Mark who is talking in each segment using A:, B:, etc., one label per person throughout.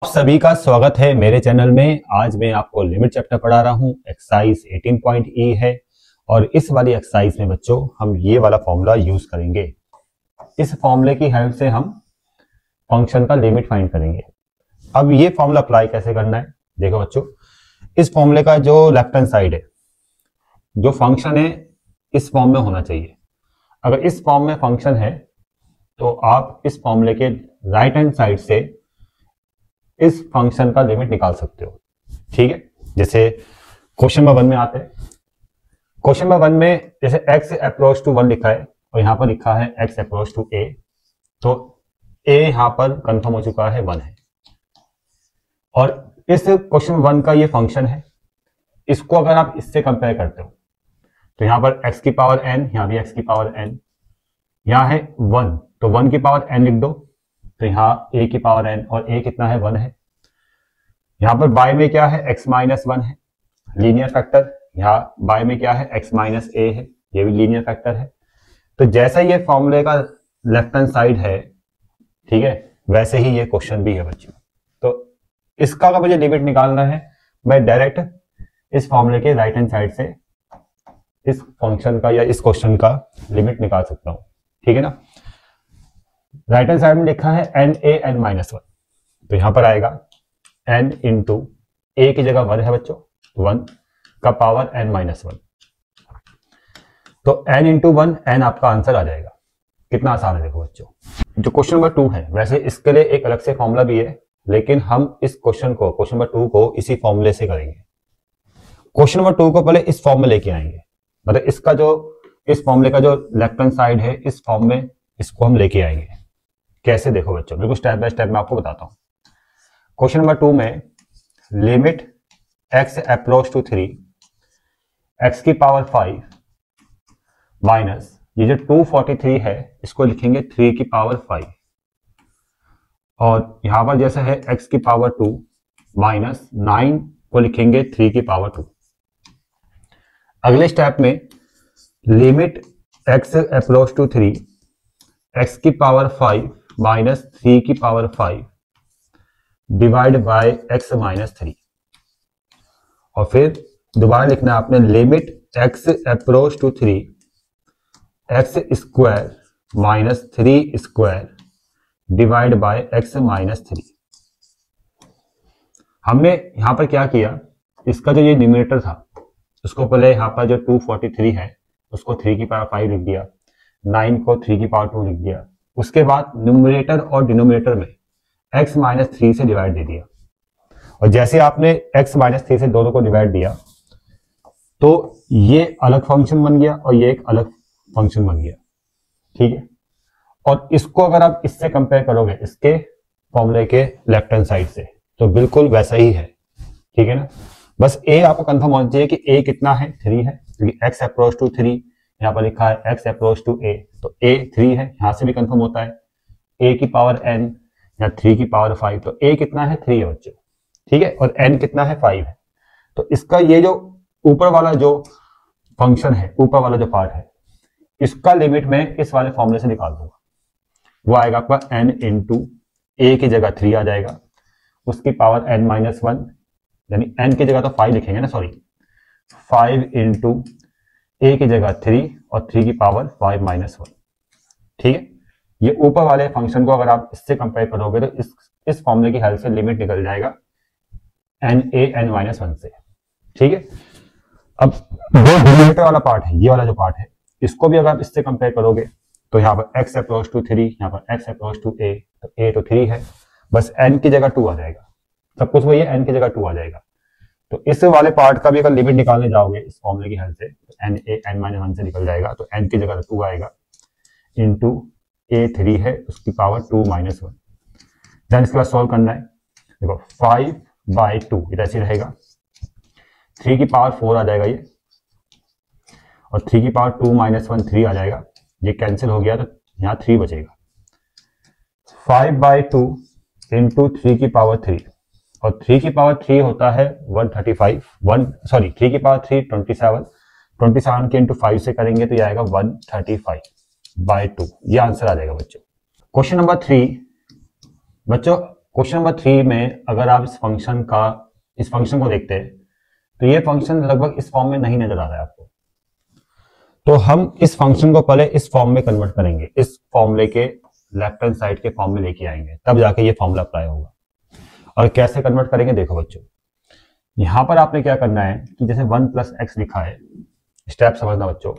A: आप सभी का स्वागत है मेरे चैनल में। आज मैं आपको लिमिट चैप्टर पढ़ा रहा हूं। एक्सरसाइज 18.E है और इस वाली एक्सरसाइज में बच्चों हम ये वाला फॉर्मूला यूज करेंगे। इस फॉर्मूले की हेल्प से हम फंक्शन का लिमिट फाइंड करेंगे। अब ये फॉर्मूला अप्लाई कैसे करना है, देखो बच्चों, इस फॉर्मूले का जो लेफ्ट हैंड साइड है, जो फंक्शन है, इस फॉर्म में होना चाहिए। अगर इस फॉर्म में फंक्शन है तो आप इस फॉर्मूले के राइट हैंड साइड से इस फंक्शन का लिमिट निकाल सकते हो। ठीक है, जैसे क्वेश्चन नंबर 1 में आते हैं। क्वेश्चन नंबर 1 में जैसे x अप्रोच टू 1 लिखा है और यहां पर लिखा है x अप्रोच टू a, तो a यहां पर कंफर्म हो चुका है 1 है। और इस क्वेश्चन 1 का ये फंक्शन है। इसको अगर आप इससे कंपेयर करते हो तो यहां पर x की पावर n, यहां भी x की पावर n, यहां है 1 तो 1 की पावर n लिख दो, तो यहाँ a की पावर n और a कितना है 1 है। यहाँ पर बाय में क्या है x माइनस 1 है, लीनियर फैक्टर। यहाँ बाय में क्या है x माइनस a है, ये भी लीनियर फैक्टर है। तो जैसा ये फॉर्मूले का लेफ्ट हैंड साइड है, ठीक है, वैसे ही ये क्वेश्चन भी है बच्चों। तो इसका अगर मुझे लिमिट निकालना है, मैं डायरेक्ट इस फॉर्मूले के राइट हैंड साइड से इस फंक्शन का या इस क्वेश्चन का लिमिट निकाल सकता हूं। ठीक है ना। राइट हैंड साइड में लिखा है एन ए एन माइनस 1, तो यहां पर आएगा n इंटू ए की जगह 1 है बच्चों, 1 का पावर n माइनस 1, तो n इंटू 1 n आपका आंसर आ जाएगा। कितना आसान है देखो बच्चों। जो क्वेश्चन नंबर 2 है, वैसे इसके लिए एक अलग से फॉर्मूला भी है, लेकिन हम इस क्वेश्चन नंबर 2 को इसी फॉर्मूले से करेंगे। क्वेश्चन नंबर 2 को पहले इस फॉर्म में लेके आएंगे, मतलब इसका जो इस फॉर्मूले का जो लेफ्ट हैंड साइड है, इस फॉर्म में इसको हम लेके आएंगे। कैसे देखो बच्चों, बिल्कुल स्टेप बाय स्टेप मैं आपको बताता हूं। क्वेश्चन नंबर 2 में limit x approach to 3 x की पावर 5 माइनस ये जो 243 है, इसको लिखेंगे 3 की पावर 5, और यहां पर जैसा है x की पावर 2 माइनस 9 को लिखेंगे 3 की पावर 2। अगले स्टेप में limit x approach to 3 x की पावर 5 माइनस 3 की power 5 divide by x minus 3, और फिर दोबारा लिखना है आपने limit x approach to 3 x square minus 3 square divide by x minus 3। हमने यहां पर क्या किया, इसका जो ये न्यूमरेटर था उसको पहले यहां पर जो 243 है उसको 3 की पावर 5 लिख दिया, 9 को 3 की पावर 2 लिख दिया। उसके बाद न्यूमरेटर और डिनोमिनेटर में x माइनस 3 से डिवाइड दे दिया, और जैसे आपने x माइनस 3 से दोनों को डिवाइड दिया तो ये अलग फंक्शन बन गया और ये एक अलग फंक्शन बन गया। ठीक है, और इसको अगर आप इससे कंपेयर करोगे इसके फॉर्मूले के लेफ्ट हैंड साइड से, तो बिल्कुल वैसा ही है। ठीक है ना। बस a आपको कंफर्म होना चाहिए कि a कितना है, 3 है, क्योंकि x अप्रोच टू 3 यहाँ पर लिखा है x अप्रोच टू a, तो a 3 है, यहां से भी कंफर्म होता है। a की पावर n या 3 की पावर 5, तो a कितना है, 3 है बच्चों। ठीक है, और n कितना है, 5 है। तो इसका ये जो ऊपर वाला जो फंक्शन है, ऊपर वाला जो पार्ट है, इसका लिमिट मैं इस वाले फॉर्मूले से निकाल दूंगा। वो आएगा आपका n इंटू ए की जगह 3 आ जाएगा, उसकी पावर n माइनस 1, यानी n की जगह तो 5 लिखेंगे ना, सॉरी, 5 इंटू ए की जगह 3 और 3 की पावर 5 माइनस 1। ठीक है, ये ऊपर वाले फंक्शन को अगर आप इससे कंपेयर करोगे तो इस फॉर्मूले की हेल्प से लिमिट निकल जाएगा n a n माइनस 1 से। ठीक है, अब जो डिनोमिनेटर वाला पार्ट है, ये वाला जो पार्ट है, इसको भी अगर आप इससे कंपेयर करोगे तो यहाँ पर x अप्रोच टू 3, यहाँ पर x अप्रोच टू a, तो a तो 3 है, बस n की जगह 2 आ जाएगा, सब कुछ वही है, n की जगह 2 आ जाएगा। तो इस वाले पार्ट का भी अगर लिमिट निकालने जाओगे इस फॉर्मूले की हेल्प से, तो n a n माइनस 1 से निकल जाएगा, तो n की जगह 2 आएगा इंटू a 3 है, उसकी पावर 2 माइनस 1। देन इसके बाद सॉल्व करना है। देखो 5 बाई 2 इधर ऐसे रहेगा, 3 की पावर 4 आ जाएगा ये, और 3 की पावर 2 माइनस 1 3 आ जाएगा, ये कैंसिल हो गया तो यहाँ 3 बचेगा। 5 बाई 2 इंटू 3 की पावर 3, और 3 की पावर 3 होता है 135, 3 की पावर 3 27, 27 के इंटू 5 से करेंगे तो ये आएगा 135 बाई 2, ये आंसर आ जाएगा बच्चों। क्वेश्चन नंबर 3 बच्चों, क्वेश्चन नंबर 3 में अगर आप इस फंक्शन को देखते हैं तो ये फंक्शन लगभग इस फॉर्म में नहीं नजर आ रहा है आपको। तो हम इस फंक्शन को पहले इस फॉर्म में कन्वर्ट करेंगे, इस फॉर्मूले के लेफ्ट हैंड साइड के फॉर्म में लेके आएंगे, तब जाके ये फॉर्मूला अप्लाई होगा। और कैसे कन्वर्ट करेंगे देखो बच्चों, यहां पर आपने क्या करना है कि जैसे 1 प्लस एक्स लिखा है, स्टेप समझना बच्चों,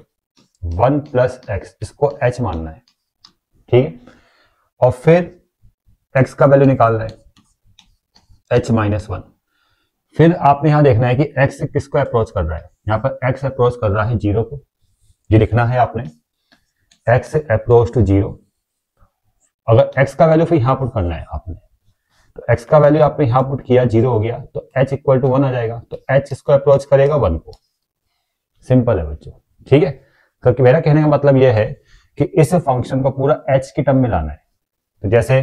A: 1 प्लस एक्स इसको h मानना है, ठीक है, और फिर x का वैल्यू निकालना है h माइनस 1। फिर आपने यहां देखना है कि x किसको अप्रोच कर रहा है, यहां पर x अप्रोच कर रहा है 0 को, ये लिखना है आपने, x अप्रोच टू 0। अगर x का वैल्यू फिर यहां पुट करना है आपने, तो x का वैल्यू आपने यहां पुट किया, 0 हो गया, तो h इक्वल टू 1 आ जाएगा, तो h इसको अप्रोच करेगा 1 को। सिंपल है बच्चों, ठीक है। क्योंकि मेरा कहने का मतलब यह है कि इस फंक्शन को पूरा h की टर्म में लाना है। तो जैसे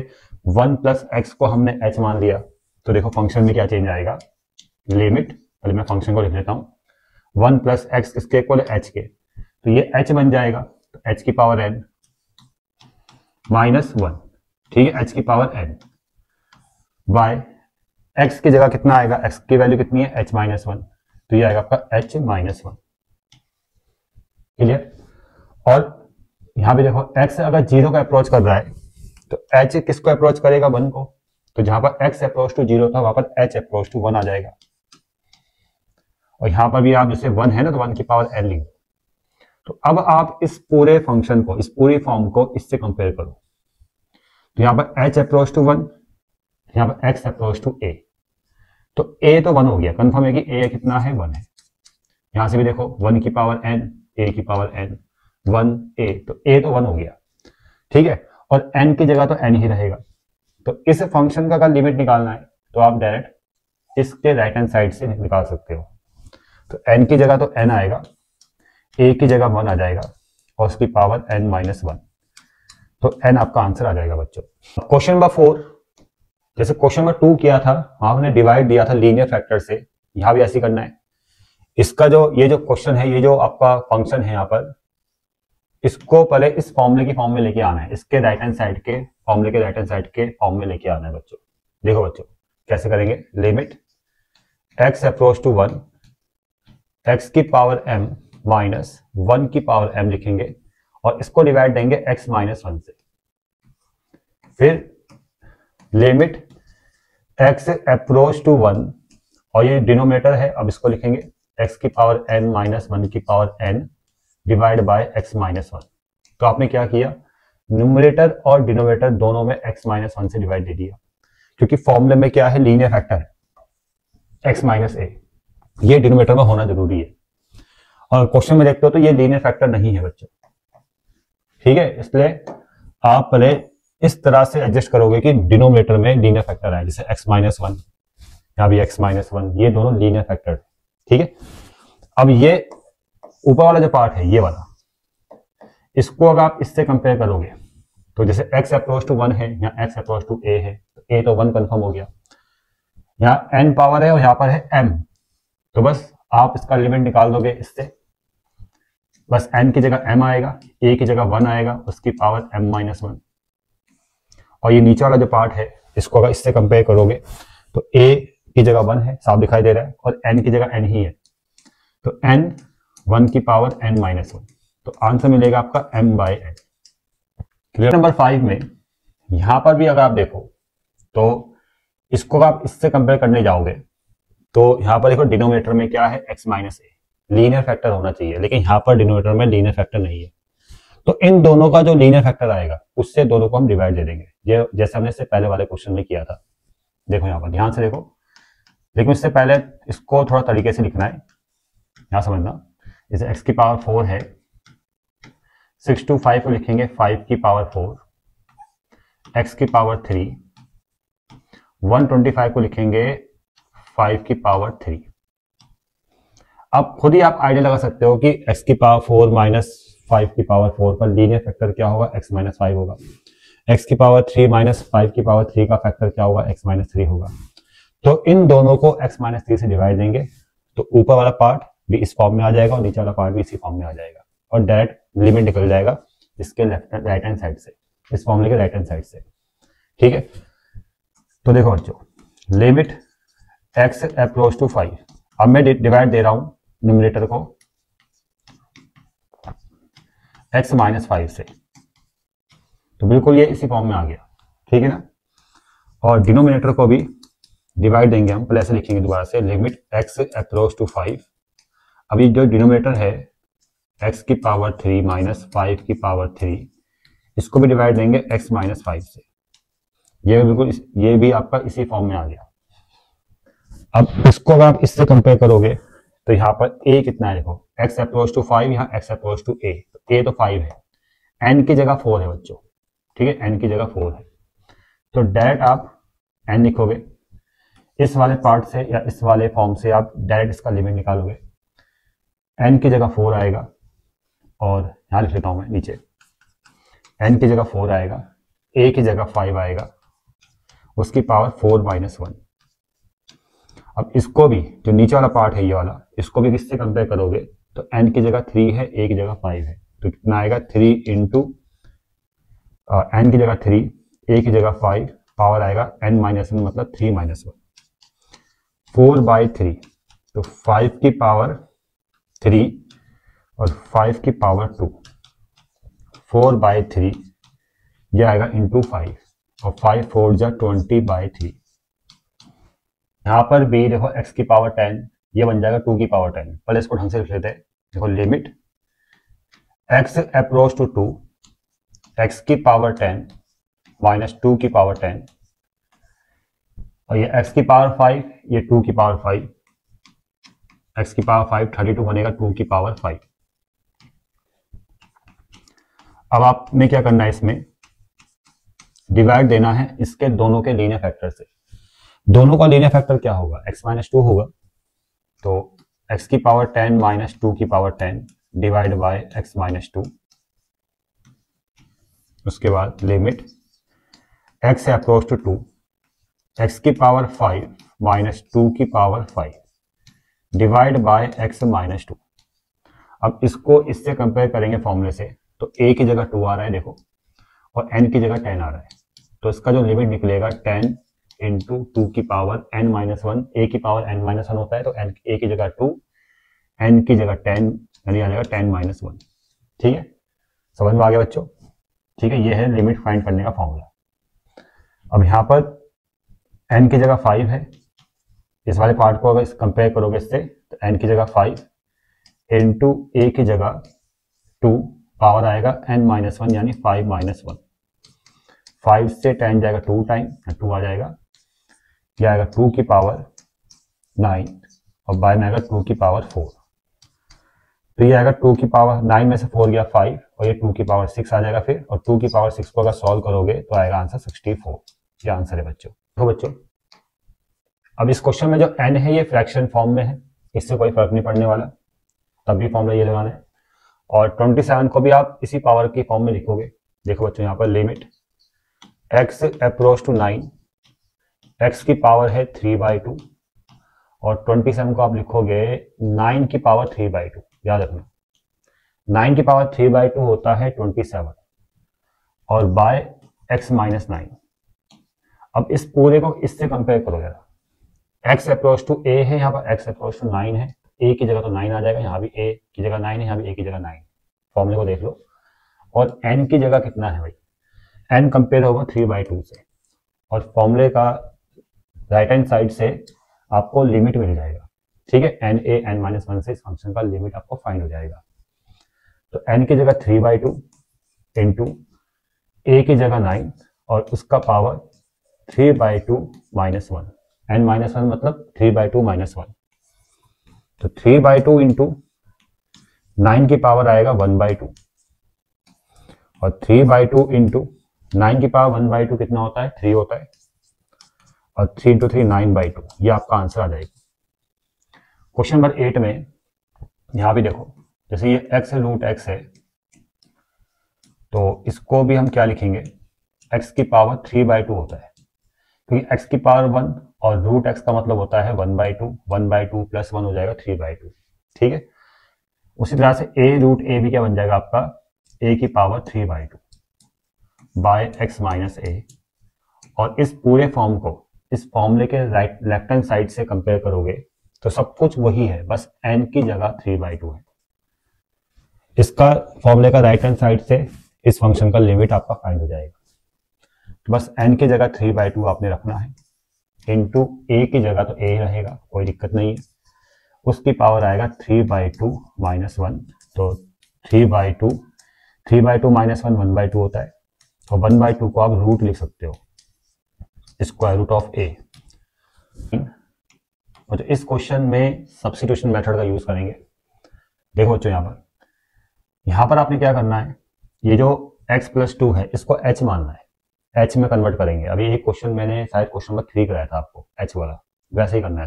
A: 1 प्लस एक्स को हमने h मान लिया, तो देखो फंक्शन में क्या चेंज आएगा, लिमिट, पहले मैं फंक्शन को लिख लेता हूं, 1 प्लस एक्स किसके इक्वल है, h के, तो ये h बन जाएगा, तो h की पावर n माइनस 1, ठीक है, h की पावर n बाय x की जगह कितना आएगा, x की वैल्यू कितनी है, h माइनस 1, तो ये आएगा आपका h माइनस 1। क्लियर। और यहां भी देखो x अगर 0 का अप्रोच कर रहा है तो h किसको अप्रोच करेगा, 1 को, तो जहां पर x अप्रोच टू 0 था वहां पर h अप्रोच टू 1 आ जाएगा। और यहां पर भी आप जैसे 1 है ना, तो 1 की पावर n लिख। तो अब आप इस पूरे फंक्शन को, इस पूरी फॉर्म को इससे कंपेयर करो, तो यहां पर h अप्रोच टू 1, यहां पर x अप्रोच टू a, तो a तो 1 हो गया, कंफर्म है कि a कितना है, 1 है। यहां से भी देखो 1 की पावर n, a की पावर n, 1a, तो a तो 1 हो गया, ठीक है, और n की जगह तो n ही रहेगा। तो इस फंक्शन का अगर लिमिट निकालना है तो आप डायरेक्ट इसके राइट हैंड साइड से निकाल सकते हो। तो n की जगह तो n आएगा, a की जगह 1 आ जाएगा, और उसकी पावर n माइनस 1, तो n आपका आंसर आ जाएगा बच्चों। क्वेश्चन नंबर 4, जैसे क्वेश्चन नंबर 2 किया था, आपने डिवाइड दिया था लीनियर फैक्टर से, यहां भी ऐसे करना है। इसका जो ये जो क्वेश्चन है, ये जो आपका फंक्शन है यहाँ पर, इसको पहले इस फॉर्मूले की फॉर्म में लेके आना है, इसके राइट हैंड साइड के फॉर्मूले के राइट हैंड साइड के फॉर्म में लेके आना है बच्चों। देखो बच्चों कैसे करेंगे, limit x approach to 1, x की पावर m माइनस 1 की पावर m लिखेंगे, और इसको डिवाइड देंगे x माइनस 1 से। फिर लिमिट x अप्रोच टू 1, और ये डिनोमिनेटर है, अब इसको लिखेंगे x की पावर n माइनस 1 की power n divide by x minus 1। तो आपने क्या किया, न्यूमरेटर और डिनोमिनेटर दोनों में x माइनस 1 से डिवाइड दे दिया, क्योंकि फॉर्मूले में क्या है, लीनियर फैक्टर है x माइनस a, ये डिनोमिनेटर में होना जरूरी है। और क्वेश्चन में देखते हो तो ये लीनियर फैक्टर नहीं है बच्चों, ठीक है, इसलिए आप पहले इस तरह से एडजस्ट करोगे कि डिनोमिनेटर में लीनियर फैक्टर आए, जैसे x माइनस 1, यहाँ भी x माइनस 1, ये दोनों लीनियर फैक्टर, ठीक है। अब ये ऊपर वाला जो पार्ट है, ये वाला, इसको अगर आप इससे कंपेयर करोगे, तो जैसे x अप्रोच टू 1 है, यहाँ x अप्रोच टू a है, तो a तो 1 कंफर्म हो गया, यहाँ n पावर है और यहाँ पर है m, तो बस आप इसका लिमिट निकाल दोगे इससे, बस n की जगह m आएगा, a की जगह 1 आएगा, उसकी पावर m माइनस 1। और ये नीचे वाला जो पार्ट है, इसको अगर इससे कंपेयर करोगे तो a की जगह 1 है, साफ दिखाई दे रहा है, और n की जगह n ही है, तो n 1 की पावर n माइनस 1, तो आंसर मिलेगा आपका m by n। Clear. Number 5 में यहां पर भी अगर आप देखो तो इसको आप इससे कंपेयर करने जाओगे तो यहां पर देखो डिनोमिनेटर में क्या है, x minus a, linear factor होना चाहिए, लेकिन यहां पर डिनोमिनेटर में लीनियर फैक्टर नहीं है, तो इन दोनों का जो लीनियर फैक्टर आएगा उससे दोनों को हम डिवाइड दे देंगे, जैसे हमने इससे पहले वाले क्वेश्चन में किया था। देखो यहाँ पर ध्यान से देखो, लेकिन इससे पहले इसको थोड़ा तरीके से लिखना है, यहां समझना, जैसे x की पावर 4 है, 6 to 5 को लिखेंगे 5 की पावर 4, x की पावर 3, 125 को लिखेंगे 5 की पावर 3। अब खुद ही आप आइडिया लगा सकते हो कि x की पावर 4 माइनस 5 की पावर 4 पर लीनियर फैक्टर क्या होगा, x माइनस 5 होगा, x की पावर 3 माइनस 5 की पावर 3 का फैक्टर क्या होगा, x माइनस 3 होगा। तो इन दोनों को x माइनस 3 से डिवाइड देंगे, तो ऊपर वाला पार्ट भी इस फॉर्म में आ जाएगा और नीचे वाला पार्ट भी इसी फॉर्म में आ जाएगा, और डायरेक्ट लिमिट निकल जाएगा इसके राइट हैंड साइड से, इस फॉर्मूले के राइट हैंड साइड से, ठीक है। तो देखो बच्चों, लिमिट x अप्रोच टू 5, अब मैं डिवाइड दे रहा हूं न्यूमरेटर को x माइनस 5 से, तो बिल्कुल ये इसी फॉर्म में आ गया, ठीक है ना। और डिनोमिनेटर को भी डिवाइड देंगे हम, पहले ऐसे लिखेंगे दोबारा से, लिमिट x अप्रोच टू 5। अभी जो डिनोमिनेटर है x की पावर 3 माइनस 5 की पावर 3, इसको भी डिवाइड देंगे x माइनस 5 से, ये बिल्कुल ये भी आपका इसी फॉर्म में आ गया। अब इसको अगर आप इससे कंपेयर करोगे तो यहाँ पर a कितना है, देखो x अप्रोच टू 5, यहाँ x अप्रोच टू a, तो a तो 5 है, n की जगह 4 है बच्चों, ठीक है, n की जगह 4 है, तो डायरेक्ट आप n लिखोगे इस वाले पार्ट से या इस वाले फॉर्म से, आप डायरेक्ट इसका लिमिट निकालोगे, n की जगह 4 आएगा, और यहाँ लिख लेता हूं मैं नीचे, n की जगह 4 आएगा, a की जगह 5 आएगा, उसकी पावर 4 माइनस 1। अब इसको भी, जो नीचे वाला पार्ट है ये वाला, इसको भी किससे कंपेयर करोगे, तो n की जगह 3 है, a की जगह 5 है, तो कितना आएगा 3 इंटू n की जगह 3, a की जगह 5, पावर आएगा n माइनस 1 मतलब 3 माइनस 1, 4 बाई 3, तो 5 की पावर 3 और 5 की पावर 2, 4 बाई 3, यह आएगा इंटू 5, और 5 4 जा 20 बाई 3। यहाँ पर भी देखो x की पावर 10, ये बन जाएगा 2 की पावर 10। पहले इसको ढंग से लिख लेते हैं, देखो limit x approach to 2, x की पावर 10 माइनस 2 की पावर 10, और ये x की पावर 5, ये 2 की पावर 5, x की पावर 5 32 बनेगा 2 की पावर 5। अब आपने क्या करना है, इसमें डिवाइड देना है इसके दोनों के लीनियर फैक्टर से। दोनों का लीनियर फैक्टर क्या होगा, x माइनस 2 होगा, तो x की पावर 10 माइनस 2 की power 10 divide by x minus 2, उसके बाद limit x approach to 2, x की पावर 5 माइनस 2 की power 5 divide by x minus 2। अब इसको इससे कंपेयर करेंगे फॉर्मूले से, तो a की जगह 2 आ रहा है देखो, और n की जगह 10 आ रहा है, तो इसका जो लिमिट निकलेगा 10 इंटू 2 की पावर n माइनस 1, a की पावर n माइनस 1 होता है, तो a की जगह 2, n की जगह 10, यानी आ जाएगा 10 माइनस 1। ठीक है, समझ में आ गया बच्चों, ठीक है, ये है लिमिट फाइंड करने का फॉर्मूला। अब यहाँ पर n की जगह 5 है, इस वाले पार्ट को अगर कंपेयर करोगे इससे, तो n की जगह 5 इंटू a की जगह 2, पावर आएगा n माइनस 1 यानी 5 माइनस 1, 5 से 10 जाएगा 2 टाइम, 2 आ जाएगा, यह आएगा 2 की पावर 9, और बाय में आएगा 2 की पावर 4, तो ये आएगा 2 की पावर 9 में से 4 गया 5, और ये 2 की पावर 6 आ जाएगा फिर, और 2 की पावर 6 को अगर सॉल्व करोगे तो आएगा आंसर 64। ये आंसर है बच्चों। तो बच्चों अब इस क्वेश्चन में जो n है ये फ्रैक्शन फॉर्म में है, इससे कोई फर्क नहीं पड़ने वाला, तब भी फॉर्मूला ये लगाना है, और 27 को भी आप इसी पावर की फॉर्म में लिखोगे। देखो बच्चों यहाँ पर limit x approach to 9, x की पावर है 3/2, और 27 को आप लिखोगे 9 की पावर 3/2। याद रखना 9 की पावर 3/2 होता है 27, और बाय x माइनस 9। अब इस पूरे को इससे कंपेयर करो यार, x अप्रोच टू a है, यहाँ पर x अप्रोच टू 9 है, a की जगह तो 9 आ जाएगा, यहाँ भी a की जगह 9 है, यहाँ भी a की जगह 9, फॉर्मूले को देख लो, और n की जगह कितना है भाई, n कंपेयर होगा 3/2 से, और फॉर्मूले का राइट हैंड साइड से आपको लिमिट मिल जाएगा। ठीक है, n a n माइनस 1 से इस फंक्शन का लिमिट आपको फाइंड हो जाएगा। तो n की जगह 3/2 इंटू a की जगह 9, और उसका पावर 3/2 माइनस 1, n माइनस 1 मतलब 3/2 माइनस 1, तो 3/2 इंटू 9 की पावर आएगा 1/2, और 3/2 इंटू 9 की पावर 1/2 कितना होता है, 3 होता है, और 3 इंटू 3 9/2, ये आपका आंसर आ जाएगा। क्वेश्चन नंबर 8 में यहां भी देखो, जैसे ये x रूट x है, तो इसको भी हम क्या लिखेंगे, x की पावर 3/2 होता है, क्योंकि x की पावर 1 और रूट x का मतलब होता है 1/2, 1/2 प्लस 1 हो जाएगा 3/2। ठीक है, उसी तरह से a रूट a भी क्या बन जाएगा आपका, a की power 3/2 by x minus a, और इस पूरे फॉर्म को इस फॉर्मूले के राइट लेफ्ट हैंड साइड से कंपेयर करोगे तो सब कुछ वही है, बस n की जगह 3/2 है। इसका फॉर्मूले का राइट हैंड साइड से इस फंक्शन का लिमिट आपका फाइंड हो जाएगा। तो बस n की जगह 3/2 आपने रखना है, इंटू a की जगह तो a रहेगा, कोई दिक्कत नहीं है। उसकी पावर आएगा 3/2 - 1, तो 3/2 - 1 1/2 होता है। तो 1/2 को आप रूट लिख सकते हो, स्क्वायर रूट ऑफ a। और तो इस क्वेश्चन में सब्स्टिट्यूशन मेथड का यूज करेंगे। देखो बच्चों, यहाँ पर आपने क्या करना है, ये जो x + 2 है इसको h मानना है, h में कन्वर्ट करेंगे। अभी एक क्वेश्चन मैंने शायद क्वेश्चन नंबर 3 कराया था आपको h वाला, वैसे ही करना है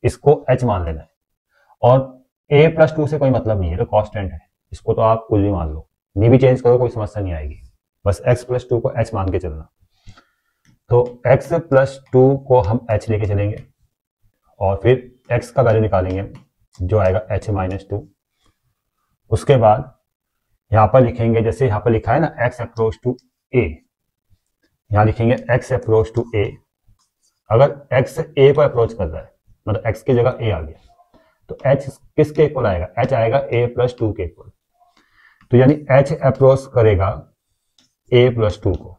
A: इसको h मान लेना है। और a + 2 से कोई मतलब नहीं है, तो कांस्टेंट है, इसको तो आप कुछ भी मान लो, नहीं भी चेंज करो कोई समस्या नहीं आएगी, बस x + 2 को h मान के चलना। तो x + 2 को हम h लेके चलेंगे और फिर x का वैल्यू निकालेंगे जो आएगा h - 2। उसके बाद यहां पर लिखेंगे, जैसे यहां पर लिखा है ना x अप्रोच टू a, यहां लिखेंगे x अप्रोच टू a। अगर x a को अप्रोच कर रहा है मतलब x की जगह a आ गया, तो h किसके इक्वल आएगा, h आएगा a + 2 के इक्वल। तो यानी h अप्रोच करेगा a + 2 को।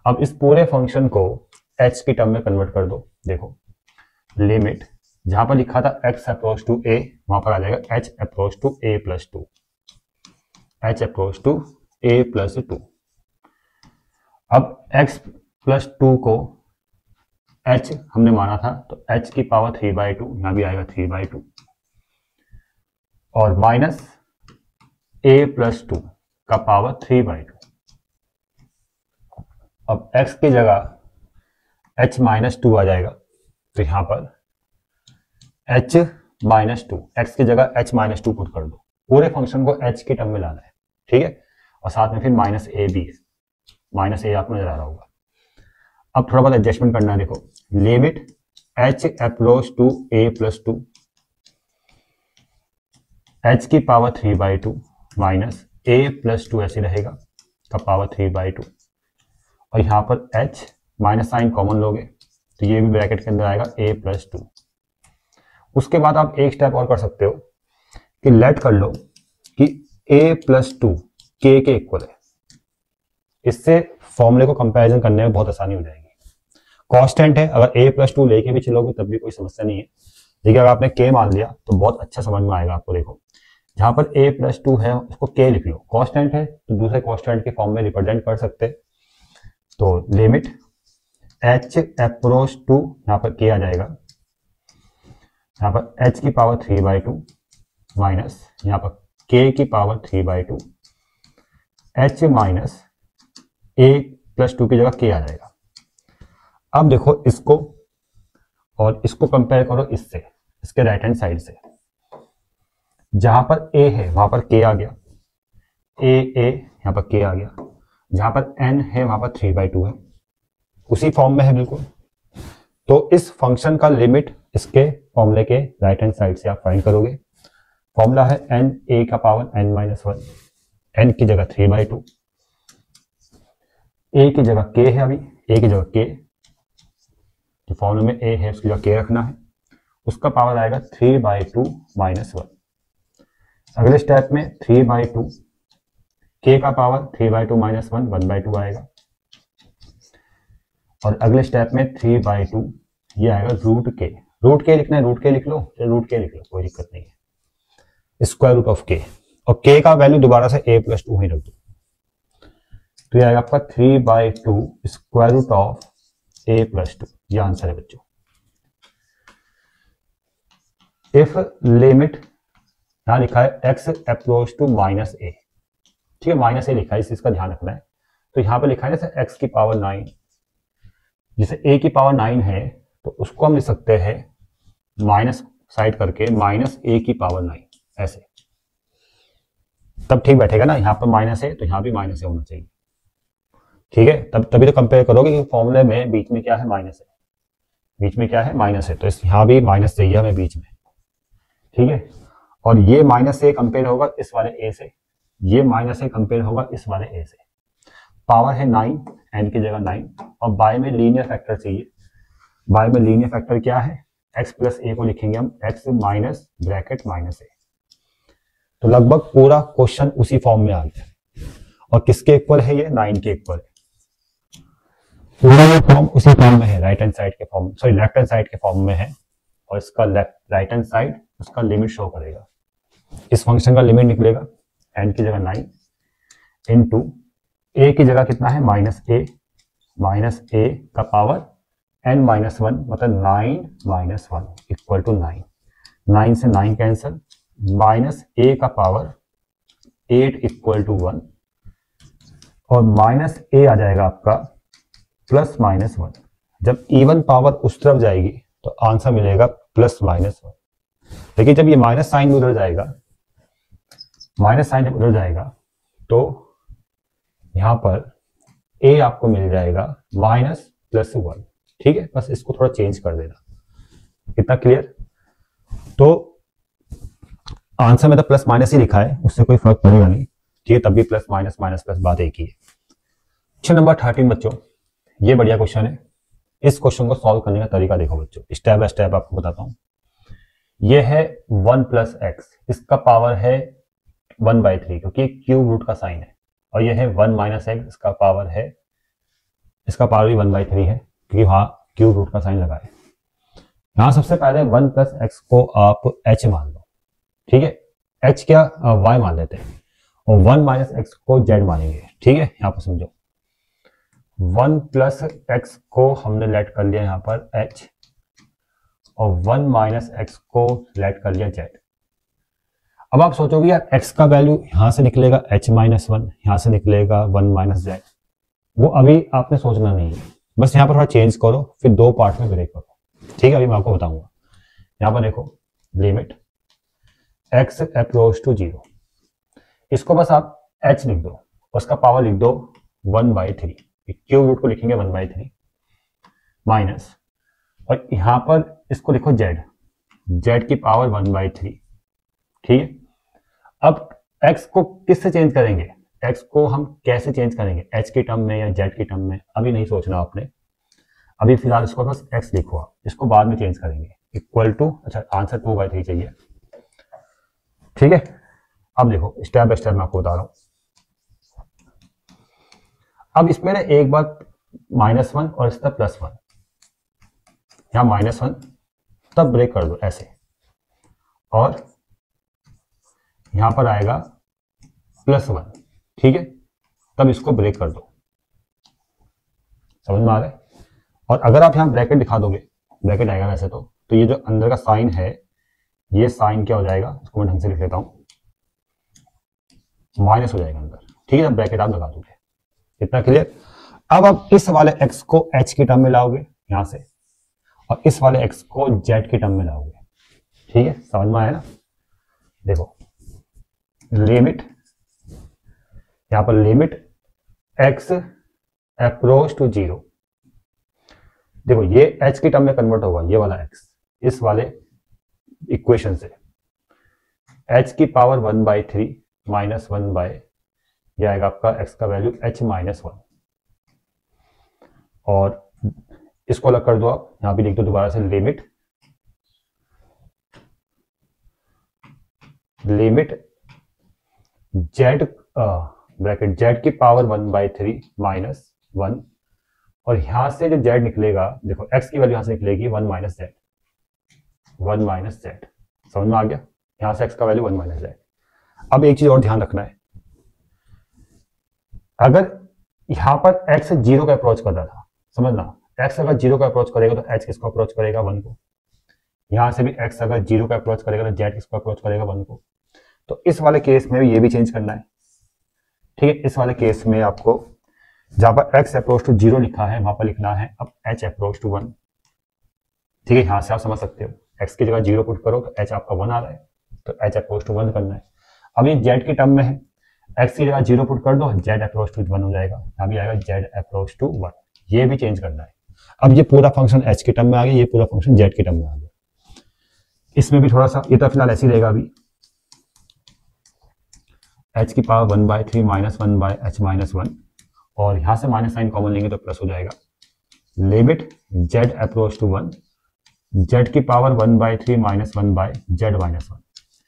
A: अब इस पूरे फंक्शन को h की टर्म में कन्वर्ट कर दो। देखो लिमिट जहां पर लिखा था x अप्रोच टू a, वहां पर आ जाएगा h approach to a + 2, h approach to a + 2। अब x + 2 को h हमने माना था, तो h की पावर 3/2, यहां भी आएगा 3/2, और माइनस a + 2 का पावर 3/2। अब x की जगह h - 2 आ जाएगा, तो यहां पर h - 2, x की जगह h - 2 पुट कर दो। पूरे फंक्शन को h की टर्म में लाना है, ठीक है। और साथ में फिर -a भी है, -a आपको नजर आ रहा होगा। अब थोड़ा बहुत एडजस्टमेंट करना है। देखो limit h approach to a + 2, h की पावर 3/2 माइनस a + 2 ऐसे रहेगा का पावर 3/2, और यहाँ पर h माइनस साइन कॉमन लोगे तो ये भी ब्रैकेट के अंदर आएगा a + 2। उसके बाद आप एक स्टेप और कर सकते हो कि लेट कर लो कि a + 2 k के इक्वल है। इससे फॉर्मूले को कंपैरिजन करने में बहुत आसानी हो जाएगी। कांस्टेंट है, अगर a + 2 लेके भी चलोगे तब भी कोई समस्या नहीं है, लेकिन अगर आपने k मान लिया तो बहुत अच्छा समझ में आएगा आपको। देखो जहां पर a + 2 है उसको k लिख लो, कांस्टेंट है तो दूसरे कांस्टेंट के फॉर्म में रिप्रेजेंट कर सकते। तो लिमिट h अप्रोच टू, यहाँ पर k आ जाएगा, यहाँ पर h की पावर 3/2 माइनस यहाँ पर k की पावर 3/2, h माइनस a + 2 की जगह k आ जाएगा। अब देखो इसको और इसको कंपेयर करो इससे, इसके राइट हैंड साइड से, जहां पर a है वहां पर k आ गया, a यहां पर k आ गया, जहां पर n है वहां पर 3/2 है, उसी फॉर्म में है बिल्कुल। तो इस फंक्शन का लिमिट इसके फॉर्मूले के राइट हैंड साइड से आप फाइंड करोगे। फॉर्मूला है n a का पावर n - 1, n की जगह 3/2, a की जगह k है, अभी a की जगह k, जो फॉर्मूले में a है उसकी जगह k रखना है, उसका पावर आएगा 3/2 - 1। अगले स्टेप में 3/2, k का पावर 3/2 - 1 1/2 आएगा, और अगले स्टेप में 3/2 ये आएगा रूट के लिखना है, रूट के लिख लो, रूट के लिख लो, कोई दिक्कत नहीं है, स्क्वायर रूट ऑफ k, और k का वैल्यू दोबारा से a + 2 ही रख दो, तो ये आएगा आपका 3/2 स्क्वायर रूट ऑफ a + 2। ये आंसर है बच्चों। इफ लिमिट यहां लिखा है x अप्रोच टू -a, ठीक है, -a लिखा है, इसका ध्यान रखना है। तो यहां पर लिखा है जैसे x की पावर 9, जैसे a की पावर 9 है तो उसको हम लिख सकते हैं माइनस साइड करके -a की पावर 9 ऐसे, तब ठीक बैठेगा ना। यहाँ पर -a तो यहाँ भी -a होना चाहिए, ठीक है, तब तभी तो कंपेयर करोगे कि फॉर्मूले में बीच में क्या है, -a, बीच में क्या है, -a, तो इस यहाँ भी माइनस चाहिए हमें बीच में, ठीक है। और ये -a कंपेयर होगा इस वाले a से, ये -a कंपेयर होगा इस वाले a से। पावर है 9, n की जगह 9, और बाय में लीनियर फैक्टर चाहिए, y में लीनियर फैक्टर क्या है, x प्लस ए को लिखेंगे हम x माइनस ब्रैकेट माइनस ए। तो लगभग पूरा क्वेश्चन उसी फॉर्म में आ गया। और किसके इक्वल है ये, 9 के इक्वल है। पूरा ये फॉर्म उसी फॉर्म में है, राइट हैंड साइड के form, sorry left hand side के फॉर्म में है। और इसका राइट हैंड साइड उसका लिमिट शो करेगा। इस फंक्शन का लिमिट निकलेगा n की जगह 9 इनटू a की जगह कितना है माइनस a का पावर n माइनस 1 मतलब 9 माइनस 1 इक्वल टू 9। 9 से 9 कैंसिल, माइनस a का पावर 8 इक्वल टू 1 और माइनस a आ जाएगा आपका प्लस माइनस 1। जब इवन पावर उस तरफ जाएगी तो आंसर मिलेगा प्लस माइनस 1। लेकिन जब ये माइनस साइन उधर जाएगा, माइनस साइन जब उधर जाएगा तो यहां पर a आपको मिल जाएगा माइनस प्लस 1। ठीक है, बस इसको थोड़ा चेंज कर देना। इतना क्लियर? तो आंसर में तो प्लस माइनस ही लिखा है, उससे कोई फर्क पड़ेगा नहीं। ठीक है, तब भी प्लस माइनस माइनस प्लस बात एक ही है। क्वेश्चन नंबर 13 बच्चों, ये बढ़िया क्वेश्चन है। इस क्वेश्चन को सॉल्व करने का तरीका देखो बच्चों, स्टेप बाय स्टेप आपको बताता हूं। ये है 1 प्लस एक्स, इसका पावर है 1/3 क्योंकि क्यूब रूट का साइन है। और ये है 1 माइनस एक्स, इसका पावर भी 1/3 है क्योंकि वहां क्यूब रूट का साइन लगा है। यहां सबसे पहले 1 प्लस एक्स को आप h मान लो। ठीक है, h क्या y मान लेते हैं और 1 माइनस एक्स को z मानेंगे। ठीक है, यहां पर समझो 1 प्लस एक्स को हमने लेट कर लिया यहां पर h और 1 माइनस एक्स को लेट कर लिया z। अब आप सोचोगे यार x का वैल्यू यहां से निकलेगा h माइनस 1, यहां से निकलेगा 1 माइनस z। वो अभी आपने सोचना नहीं है, बस यहां पर थोड़ा चेंज करो, फिर दो पार्ट में ब्रेक करो। ठीक है, अभी मैं आपको बताऊंगा। यहां पर देखो लिमिट x अप्रोच टू 0, इसको बस आप h लिख दो, उसका पावर लिख दो 1/3, क्यूब रूट को लिखेंगे 1/3 माइनस, और यहां पर इसको लिखो z की पावर 1/3। ठीक है, अब x को किससे चेंज करेंगे, x को हम कैसे चेंज करेंगे, h की टर्म में या z की टर्म में, अभी नहीं सोचना आपने। अभी फिलहाल इसको बस x लिखो, आप इसको बाद में चेंज करेंगे। इक्वल टू, अच्छा आंसर 2/3 चाहिए। ठीक है, अब देखो स्टेप बाय स्टेप मैं आपको बता रहा हूं। अब इसमें ना एक बात -1 और इसका +1, यहां -1 तब ब्रेक कर दो ऐसे, और यहां पर आएगा +1। ठीक है, तब इसको ब्रेक कर दो। समझ में आ रहा है? और अगर आप यहां ब्रैकेट दिखा दोगे, ब्रैकेट आएगा वैसे तो ये जो अंदर का साइन है, ये साइन क्या हो जाएगा, इसको मैं ढंग से लिख लेता हूं, माइनस हो जाएगा अंदर। ठीक है, ब्रैकेट आप लगा दोगे। इतना क्लियर? अब आप इस वाले x को h की टर्म में लाओगे यहां से, और इस वाले x को z की टर्म में लाओगे। ठीक है, समझ में आया ना? देखो लिमिट, यहां पर लिमिट x अप्रोच टू 0, देखो ये h की टर्म में कन्वर्ट होगा, ये वाला x इस वाले इक्वेशन से, h की पावर 1/3 माइनस 1 यह आएगा आपका x का वैल्यू h माइनस 1, और इसको अलग कर दो आप, यहां भी लिख दो दोबारा से लिमिट z ब्रैकेट z की पावर 1/3 माइनस 1, और यहां से जो z निकलेगा, देखो x की वैल्यू यहां से निकलेगी 1 माइनस z। समझ में आ गया? यहां से x का वैल्यू 1 माइनस z। अब एक चीज और ध्यान रखना है, अगर यहां पर x 0 का अप्रोच कर रहा था, समझना x अगर 0 का अप्रोच करेगा तो h किसको अप्रोच करेगा, 1 को। यहां से भी x अगर 0 का अप्रोच करेगा तो z किसको अप्रोच करेगा, 1 को। तो इस वाले केस में ये भी चेंज करना है। ठीक है, इस वाले केस में आपको जहां पर x अप्रोच टू 0 लिखा है वहां पर लिखना है अब h अप्रोच टू 1। ठीक है, यहां से आप समझ सकते हो, x की जगह 0 पुट करो तो h आपका 1 आ रहा है, तो h अप्रोच टू 1 करना है। अब ये z की टर्म में है, x की जगह 0 पुट कर दो, z अप्रोच टू 1 हो जाएगा, यहां भी आएगा z अप्रोच टू 1। ये भी चेंज करना है। अब ये पूरा फंक्शन h की टर्म में आ गया, ये पूरा फंक्शन z की टर्म में आ गया। इसमें भी थोड़ा सा, ये तो फिलहाल ऐसे ही रहेगा अभी, h की पावर 1/3 माइनस 1/h माइनस 1, और यहां से माइनस साइन कॉमन लेंगे तो प्लस हो जाएगा। Limit z approach to 1, z की पावर 1/3 माइनस 1/z माइनस 1,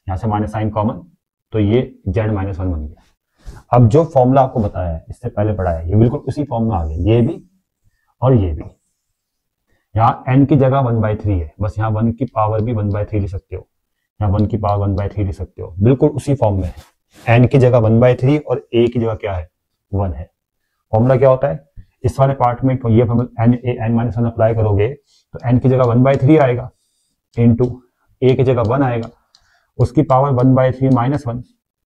A: यहाँ से माइनस साइन कॉमन, तो ये z माइनस 1 बन गया। अब जो फॉर्मूला आपको बताया है, इससे पहले पढ़ा है, ये बिल्कुल उसी फॉर्म में आ गया, ये भी और ये भी। यहाँ n की जगह 1/3 है, बस यहाँ 1 की पावर भी 1/3 लिख सकते हो, यहाँ 1 की पावर 1/3 लिख सकते हो, बिल्कुल उसी फॉर्म में है। n की जगह 1/3 और a की जगह क्या है, 1 है। फॉर्मूला क्या होता है, इस वाले पार्ट में ये n-1 अप्लाई करोगे तो n की जगह 1/3 आएगा, इंटू a की जगह 1 आएगा, उसकी पावर 1/3 माइनस 1।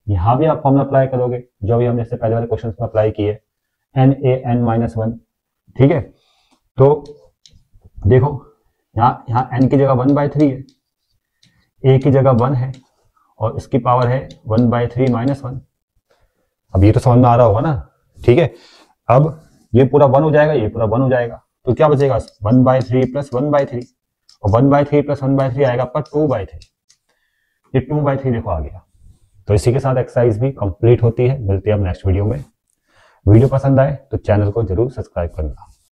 A: यहाँ भी आप फॉर्मूला अप्लाई करोगे जो भी हमने इससे पहले वाले क्वेश्चन में अप्लाई किए, n-1, ठीक है। तो देखो यहाँ n की जगह 1/3 है, a की जगह 1 है और इसकी पावर है 1/3 माइनस 1। अब ये तो समझ में आ रहा होगा ना, ठीक है। अब ये पूरा 1 हो जाएगा, ये पूरा 1 हो जाएगा, तो क्या बचेगा 1/3 प्लस 1/3, और 1/3 प्लस 1/3 आएगा आपका 2/3, ये 2/3 देखो आ गया। तो इसी के साथ एक्सरसाइज भी कंप्लीट होती है। मिलते हैं अब नेक्स्ट वीडियो में। वीडियो पसंद आए तो चैनल को जरूर सब्सक्राइब करना।